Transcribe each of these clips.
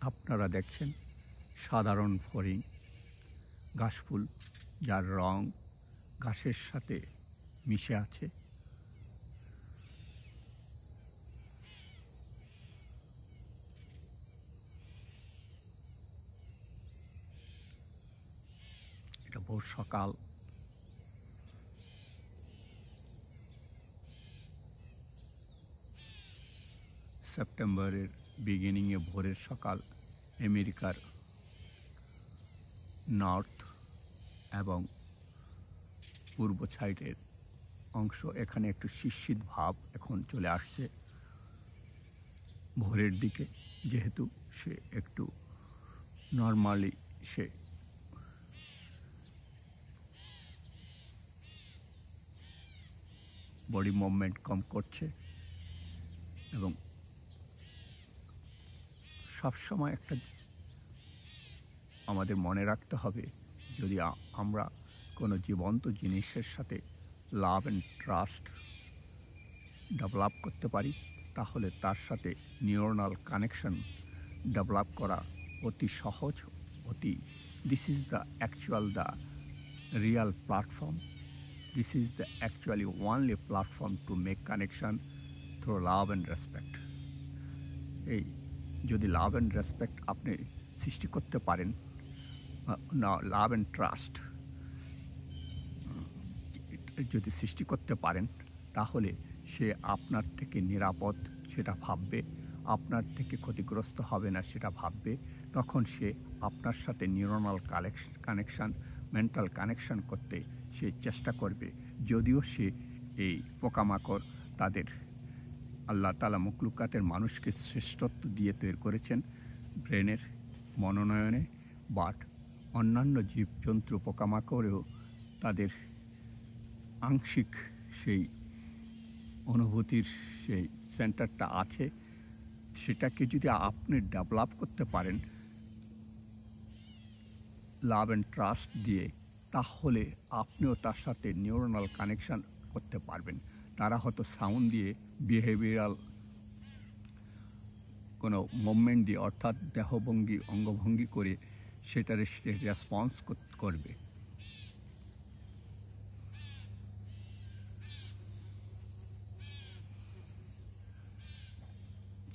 আপনারা দেখছেন সাধারণ ফড়িং ঘাসফুল, যার রং ঘাসের সাথে মিশে আছে। এটা ভোর সকাল, সেপ্টেম্বরের বিগিনিংয়ে ভোরের সকাল। আমেরিকার নর্থ এবং পূর্ব সাইডের অংশ এখানে একটু শীত ভাব এখন চলে আসছে ভোরের দিকে, যেহেতু সে একটু নর্মালি সে বডি মুভমেন্ট কম করছে এবং সবসময় একটা আমাদের মনে রাখতে হবে, যদি আমরা কোনো জীবন্ত জিনিসের সাথে লাভ অ্যান্ড ট্রাস্ট ডেভেলপ করতে পারি, তাহলে তার সাথে নিউরনাল কানেকশন ডেভেলপ করা অতি সহজ, this is the the Real platform, this is the actually only platform to make connection through love and respect. এই যদি লাভ অ্যান্ড রেসপেক্ট আপনি সৃষ্টি করতে পারেন, না লাভ অ্যান্ড ট্রাস্ট যদি সৃষ্টি করতে পারেন, তাহলে সে আপনার থেকে নিরাপদ সেটা ভাববে, আপনার থেকে ক্ষতিগ্রস্ত হবে না সেটা ভাববে। তখন সে আপনার সাথে নিউরনাল কানেকশন, মেন্টাল কানেকশন করতে সে চেষ্টা করবে। যদিও সে এই পোকামাকড় তাদের আল্লাহ তাআলা মখলুকাতের মানুষকে শ্রেষ্ঠত্ব দিয়ে তৈরি করেছেন ব্রেনের মনোনয়নে, বাট অন্যান্য জীবজন্তু পোকামাকড়েও তাদের আংশিক সেই অনুভূতির সেই সেন্টারটা আছে। সেটাকে যদি আপনি ডেভেলপ করতে পারেন লাভ অ্যান্ড ট্রাস্ট দিয়ে, তাহলে আপনিও তার সাথে নিউরনাল কানেকশন করতে পারবেন। তারা হয়তো সাউন্ড দিয়ে, বিহেভিয়ারাল কোনো মুভমেন্ট দিয়ে, অর্থাৎ দেহভঙ্গি অঙ্গভঙ্গি করে সেটার রেসপন্স করবে।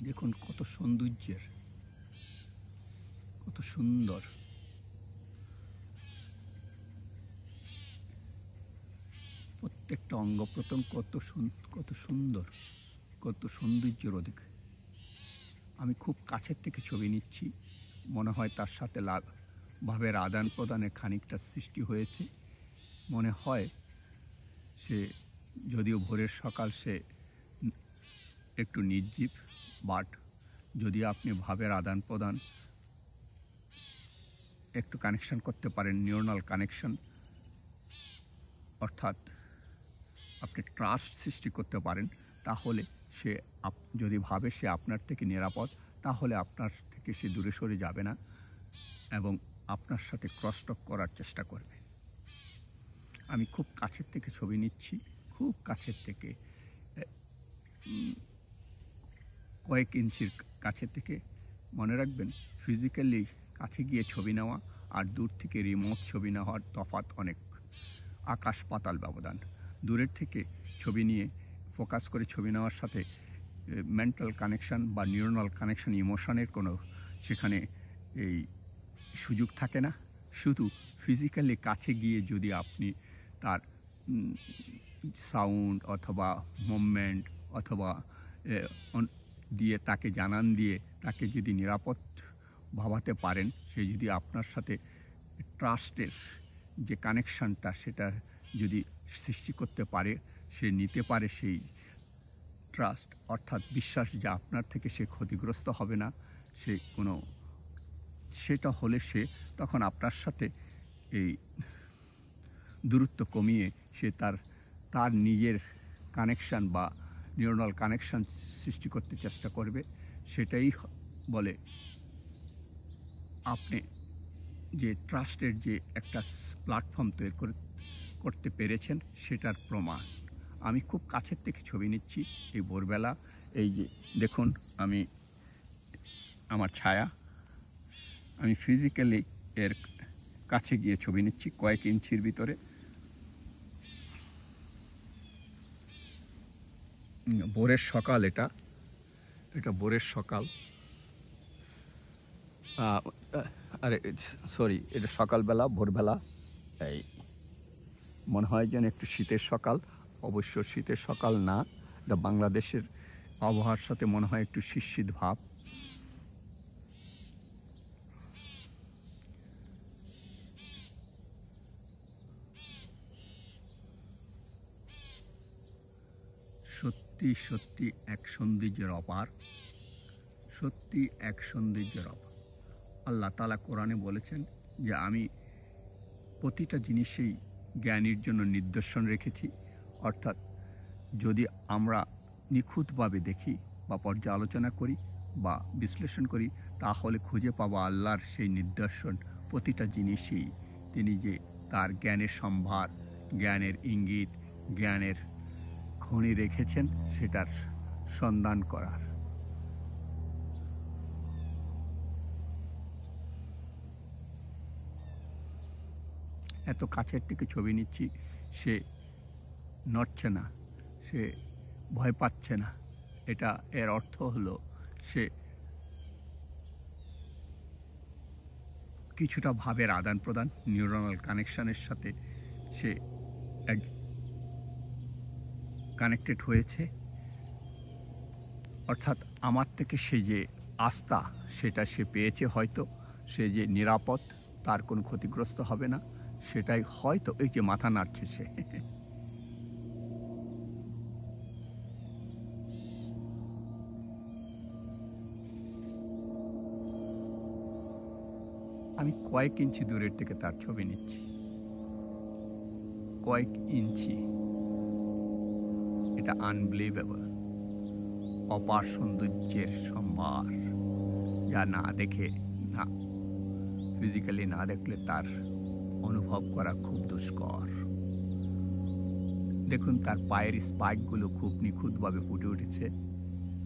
দেখুন কত সৌন্দর্যের, কত সুন্দর, প্রত্যেকটা অঙ্গ প্রত্যঙ্গ কত সুন্দর, কত সৌন্দর্যের অধিক। আমি খুব কাছের থেকে ছবি নিচ্ছি, মনে হয় তার সাথে ভাবের আদান প্রদানের খানিকটা সৃষ্টি হয়েছে। মনে হয় সে যদিও ভোরের সকাল, সে একটু নির্জীব, বাট যদি আপনি ভাবের আদান প্রদান একটু কানেকশন করতে পারেন, নিউরনাল কানেকশন, অর্থাৎ আপনি ট্রাস্ট সৃষ্টি করতে পারেন, তাহলে সে যদি ভাবে সে আপনার থেকে নিরাপদ, তাহলে আপনার থেকে সে দূরে সরে যাবে না এবং আপনার সাথে ক্রসটক করার চেষ্টা করবে। আমি খুব কাছের থেকে ছবি নিচ্ছি, খুব কাছের থেকে, কয়েক ইঞ্চির কাছে থেকে। মনে রাখবেন, ফিজিক্যালি কাছে গিয়ে ছবি নেওয়া আর দূর থেকে রিমোট ছবি নেওয়ার তফাৎ অনেক, আকাশ পাতাল ব্যবধান। দূরের থেকে ছবি নিয়ে ফোকাস করে ছবি নেওয়ার সাথে মেন্টাল কানেকশন বা নিউরনাল কানেকশন, ইমোশনের কোনো সেখানে এই সুযোগ থাকে না। শুধু ফিজিক্যালি কাছে গিয়ে যদি আপনি তার সাউন্ড অথবা মুভমেন্ট অথবা দিয়ে তাকে জানান দিয়ে তাকে যদি নিরাপদ ভাবাতে পারেন, সে যদি আপনার সাথে ট্রাস্টের যে কানেকশানটা সেটা যদি সৃষ্টি করতে পারে, সে নিতে পারে সেই ট্রাস্ট, অর্থাৎ বিশ্বাস যে আপনার থেকে সে ক্ষতিগ্রস্ত হবে না, সে কোনো সেটা হলে সে তখন আপনার সাথে এই দূরত্ব কমিয়ে সে তার নিজের কানেকশান বা নিউরনাল কানেকশান সৃষ্টি করতে চেষ্টা করবে। সেটাই বলে আপনি যে ট্রাস্টের যে একটা প্ল্যাটফর্ম তৈরি করতে পেরেছেন সেটার প্রমাণ। আমি খুব কাছের থেকে ছবি নিচ্ছি এই ভোরবেলা। এই যে দেখুন, আমি আমার ছায়া আমি ফিজিক্যালি এর কাছে গিয়ে ছবি নিচ্ছি কয়েক ইঞ্চির ভিতরে। ভোরের সকাল, এটা ভোরের সকাল। আরে সরি, এটা সকালবেলা, ভোরবেলা। এই মনে হয় যেন একটু শীতের সকাল। অবশ্য শীতের সকাল না, এটা বাংলাদেশের আবহাওয়ার সাথে মনে হয় একটু শীত ভাব। সত্যি সত্যি এক সৌন্দর্যের অপার, সত্যি এক সৌন্দর্যের অপার। আল্লাহ তাআলা কোরআনে বলেছেন যে আমি প্রতিটা জিনিসেই জ্ঞানীর জন্য নিদর্শন রেখেছি। অর্থাৎ যদি আমরা নিখুঁতভাবে দেখি বা পর্যালোচনা করি বা বিশ্লেষণ করি, তাহলে খুঁজে পাবো আল্লাহর সেই নিদর্শন। প্রতিটা জিনিসই তিনি যে তার জ্ঞানের সম্ভার, জ্ঞানের ইঙ্গিত, জ্ঞানের খনি রেখেছেন, সেটার সন্ধান করার। এত কাছের থেকে ছবি নিচ্ছি, সে নড়ছে না, সে ভয় পাচ্ছে না। এটা এর অর্থ হলো সে কিছুটা ভাবের আদান প্রদান, নিউরনাল কানেকশনের সাথে সে কানেক্টেড হয়েছে। অর্থাৎ আমার থেকে সে যে আস্থা, সেটা সে পেয়েছে। হয়তো সে যে নিরাপদ, তার কোনো ক্ষতিগ্রস্ত হবে না, সেটাই হয়তো। এই যে মাথা নাড়ছে সে। আমি কয়েক ইঞ্চি দূরের থেকে তার ছবি নিচ্ছি, কয়েক ইঞ্চি। এটা আনবিলিভেবল, অপার সৌন্দর্যের সম্ভার, যা না দেখে, না ফিজিক্যালি না দেখলে তার অনুভব করা খুব দুষ্কর। দেখুন তার পায়ের স্পাইকগুলো খুব নিখুঁতভাবে ফুটে উঠেছে।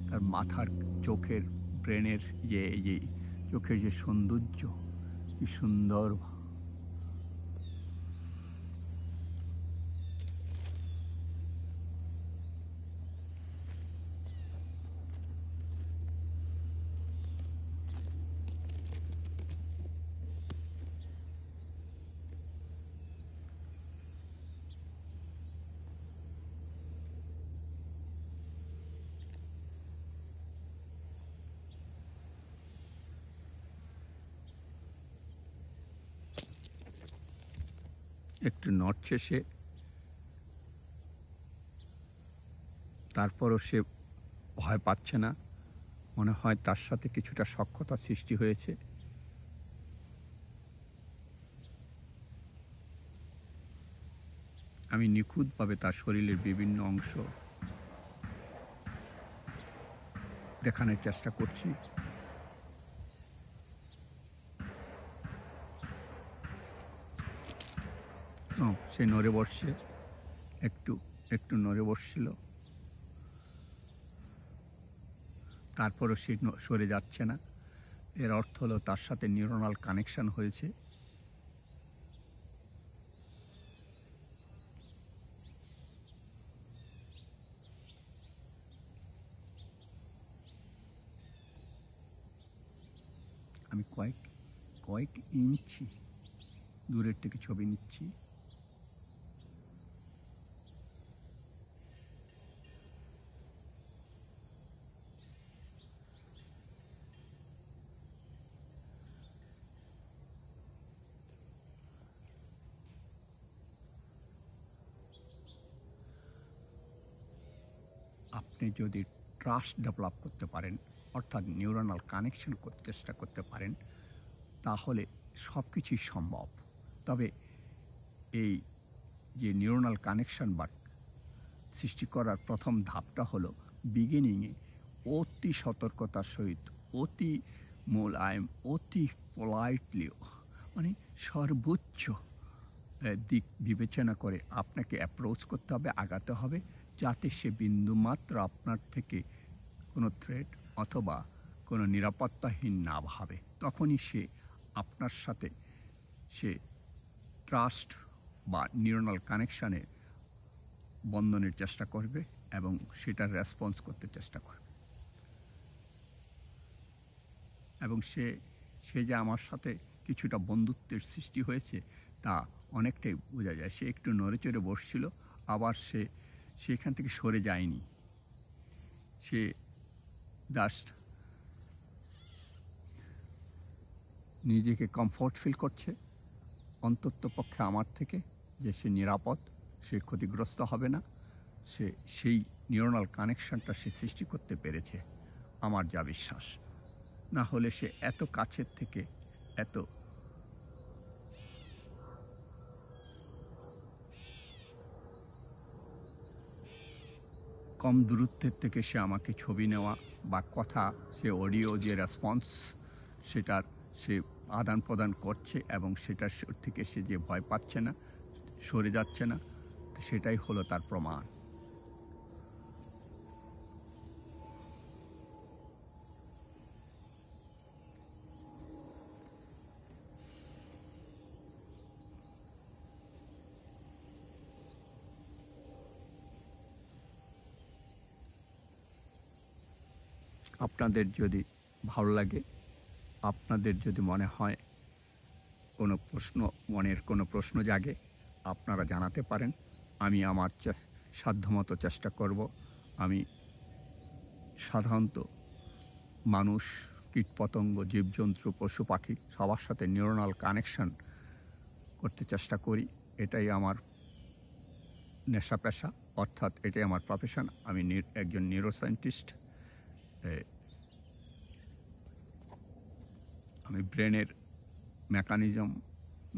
তার মাথার, চোখের, ব্রেনের যে চোখের যে সৌন্দর্য, কি সুন্দর। একটু নড়ছে সে, তারপরও সে ভয় পাচ্ছে না। মনে হয় তার সাথে কিছুটা সখ্যতা সৃষ্টি হয়েছে। আমি নিখুঁতভাবে তার শরীরের বিভিন্ন অংশ দেখানোর চেষ্টা করছি। সে নড়ে বসছে, একটু একটু নড়ে বসছিল, তারপরও সে সরে যাচ্ছে না। এর অর্থ হলো তার সাথে নিউরনাল কানেকশন হয়েছে। আমি কয়েক ইঞ্চি দূরের থেকে ছবি নিচ্ছি। আপনি যদি ট্রাস্ট ডেভেলপ করতে পারেন, অর্থাৎ নিউরনাল কানেকশন চেষ্টা করতে পারেন, তাহলে সব কিছুই সম্ভব। তবে এই যে নিউরনাল কানেকশন বা সৃষ্টি করার প্রথম ধাপটা হলো বিগিনিংয়ে অতি সতর্কতার সহিত, অতি মোলায়েম, অতি পোলাইটলি, মানে সর্বোচ্চ দিক বিবেচনা করে আপনাকে অ্যাপ্রোচ করতে হবে, আগাতে হবে, যাতে সে বিন্দুমাত্র আপনার থেকে কোনো থ্রেট অথবা কোনো নিরাপত্তাহীন না ভাবে। তখনই সে আপনার সাথে সে ট্রাস্ট বা নিউরাল কানেকশানে বন্ধনের চেষ্টা করবে এবং সেটার রেসপন্স করতে চেষ্টা করবে। এবং সে যে আমার সাথে কিছুটা বন্ধুত্বের সৃষ্টি হয়েছে তা অনেকটাই বোঝা যায়। সে একটু নড়েচড়ে বসছিল, আবার সে সেখান থেকে সরে যায়নি। সে জাস্ট নিজেকে কমফোর্ট ফিল করছে অন্তত পক্ষে আমার থেকে, যে সে নিরাপদ, সে ক্ষতিগ্রস্ত হবে না। সে সেই নিউরাল কানেকশনটা সে সৃষ্টি করতে পেরেছে, আমার যা বিশ্বাস। না হলে সে এত কাছের থেকে এত কম দূরত্বের থেকে সে আমাকে ছবি নেওয়া বা কথা, সে অডিও যে রেসপন্স সেটার সে আদান প্রদান করছে এবং সেটার থেকে সে যে ভয় পাচ্ছে না, সরে যাচ্ছে না, সেটাই হলো তার প্রমাণ। আপনাদের যদি ভালো লাগে, আপনাদের যদি মনে হয় কোনো প্রশ্ন, মনের কোনো প্রশ্ন জাগে, আপনারা জানাতে পারেন। আমি আমার সাধ্যমতো চেষ্টা করব। আমি সাধারণত মানুষ, কীটপতঙ্গ, জীবজন্তু, পশু পাখি সবার সাথে নিউরাল কানেকশন করতে চেষ্টা করি। এটাই আমার নেশা পেশা, অর্থাৎ এটাই আমার প্রফেশন। আমি একজন নিউরোসায়েন্টিস্ট। আমি ব্রেনের মেকানিজম,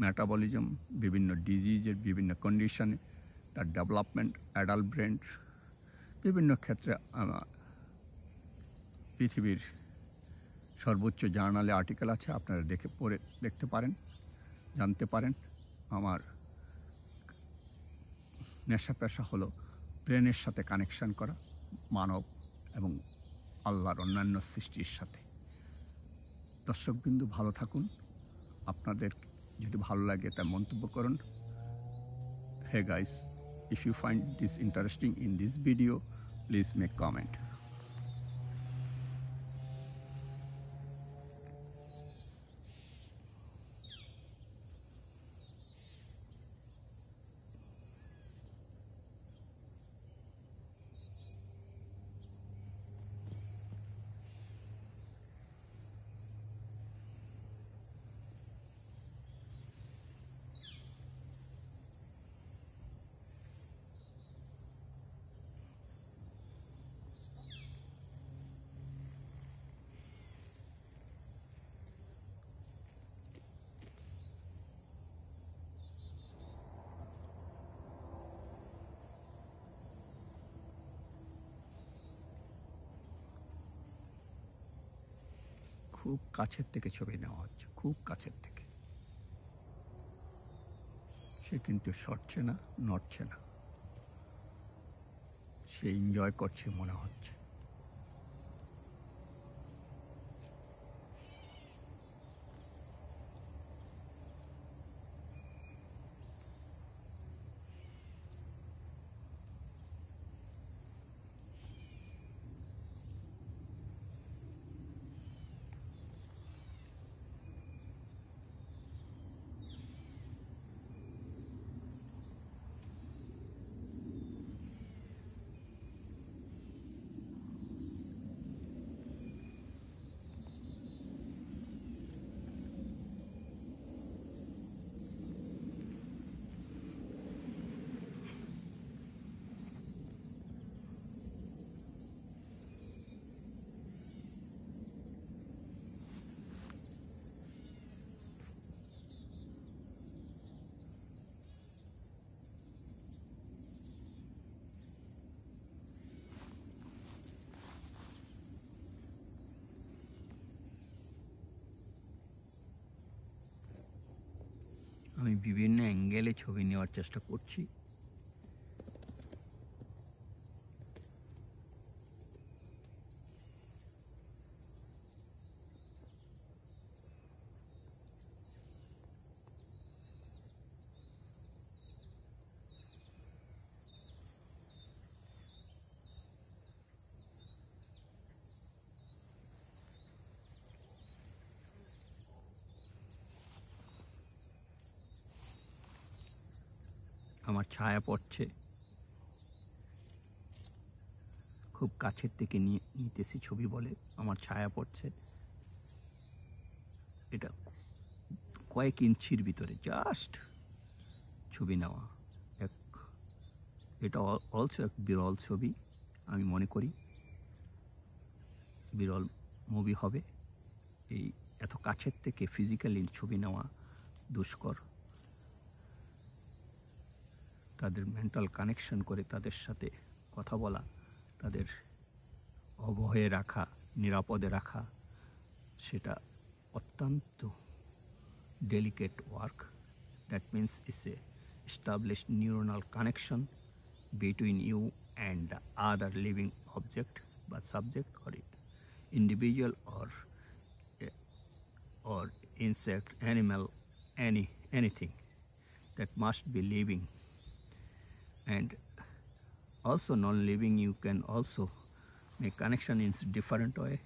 মেটাবলিজম, বিভিন্ন ডিজিজের বিভিন্ন কন্ডিশনে তার ডেভেলপমেন্ট, অ্যাডাল্ট ব্রেন, বিভিন্ন ক্ষেত্রে পৃথিবীর সর্বোচ্চ জার্নালে আর্টিকেল আছে, আপনারা পড়ে দেখতে পারেন, জানতে পারেন। আমার নেশা পেশা হলো ব্রেনের সাথে কানেকশন করা, মানব এবং আল্লাহর অন্যান্য সৃষ্টির সাথে। দর্শকবিন্দু ভালো থাকুন। আপনাদের যদি ভালো লাগে তা মন্তব্য করুন। Hey guys, if you find this interesting in this video, please make comment. খুব কাছের থেকে ছবি নেওয়া হচ্ছে, খুব কাছের থেকে। সে কিন্তু সরছে না, নড়ছে না, সে এনজয় করছে মনে হচ্ছে। আমি বিভিন্ন অ্যাঙ্গেলে ছবি নেওয়ার চেষ্টা করছি। আমার ছায়া পড়ছে, খুব কাছের থেকে নিতেছি ছবি বলে আমার ছায়া পড়ছে। এটা কয়েক ইঞ্চির ভিতরে জাস্ট ছবি নেওয়া। এটা অলসো এক বিরল ছবি, আমি মনে করি বিরল মুভি হবে। এই এত কাছের থেকে ফিজিক্যালি ছবি নেওয়া দুষ্কর। তাদের মেন্টাল কানেকশন করে তাদের সাথে কথা বলা, তাদের অভয়ে রাখা, নিরাপদে রাখা, সেটা অত্যন্ত delicate work. That means it's a established neuronal connection between you and the other living object, but subject or individual or insect, animal, anything that must be living. And also non-living, you can also make connection in different way.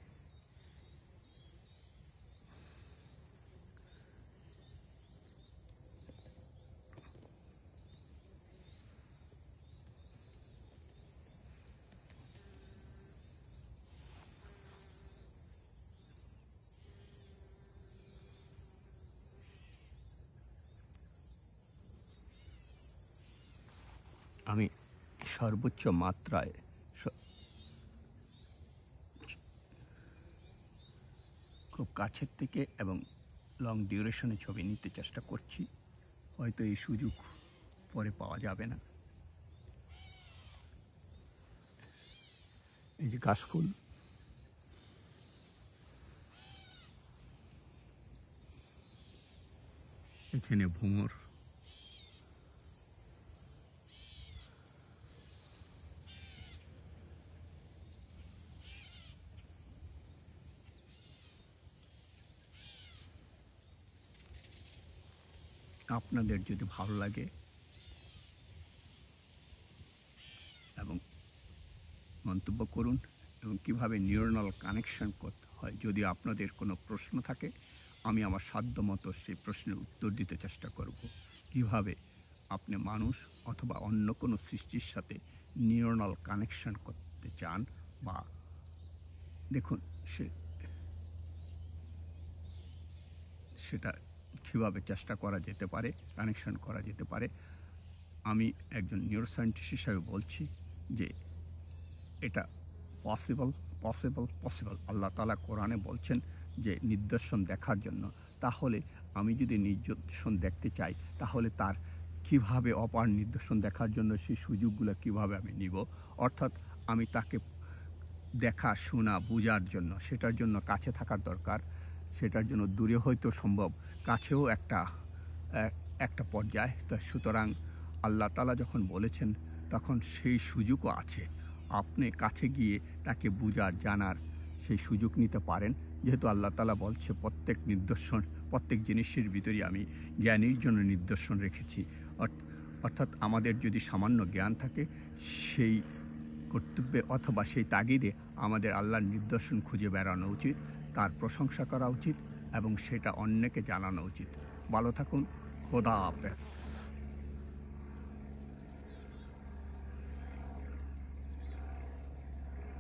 আমি সর্বোচ্চ মাত্রায় খুব কাছের থেকে এবং long ডিউরেশনে ছবি নিতে চেষ্টা করছি। হয়তো এই সুযোগ পরে পাওয়া যাবে না। এই যে কাশফুল, এখানে ভ্রমর, আপনাদের যদি ভালো লাগে এবং মন্তব্য করুন, এবং কিভাবে নিউরনাল কানেকশন করতে হয়, যদি আপনাদের কোনো প্রশ্ন থাকে আমি আমার সাধ্য মতো সেই প্রশ্নের উত্তর দিতে চেষ্টা করব। কিভাবে আপনি মানুষ অথবা অন্য কোনো সৃষ্টির সাথে নিউরনাল কানেকশন করতে চান, বা দেখুন সেটা কীভাবে চেষ্টা করা যেতে পারে, কানেকশন করা যেতে পারে। আমি একজন নিউরোসায়েন্টিস্ট হিসাবে বলছি যে এটা পসিবল। আল্লাহ তাআলা কোরআনে বলছেন যে নিদর্শন দেখার জন্য। তাহলে আমি যদি নিদর্শন দেখতে চাই, তাহলে তার কিভাবে অপার নিদর্শন দেখার জন্য সেই সুযোগগুলো কিভাবে আমি নিব? অর্থাৎ আমি তাকে দেখা, শোনা, বোঝার জন্য, সেটার জন্য কাছে থাকার দরকার। সেটার জন্য দূরে হয়তো সম্ভব, কাছেও একটা পর্যায়। তো সুতরাং আল্লাহ তাআলা যখন বলেছেন তখন সেই সুযোগও আছে। আপনি কাছে গিয়ে তাকে বোঝার, জানার সেই সুযোগ নিতে পারেন। যেহেতু আল্লাহ তাআলা বলছে প্রত্যেক নিদর্শন, প্রত্যেক জিনিসের ভিতরে আমি জ্ঞানীর জন্য নিদর্শন রেখেছি। অর্থাৎ আমাদের যদি সামান্য জ্ঞান থাকে, সেই কর্তব্যে অথবা সেই তাগিদে আমাদের আল্লাহর নিদর্শন খুঁজে বেড়ানো উচিত, তার প্রশংসা করা উচিত এবং সেটা অন্যকে জানানো উচিত। ভালো থাকুন, খোদা হাফেজ।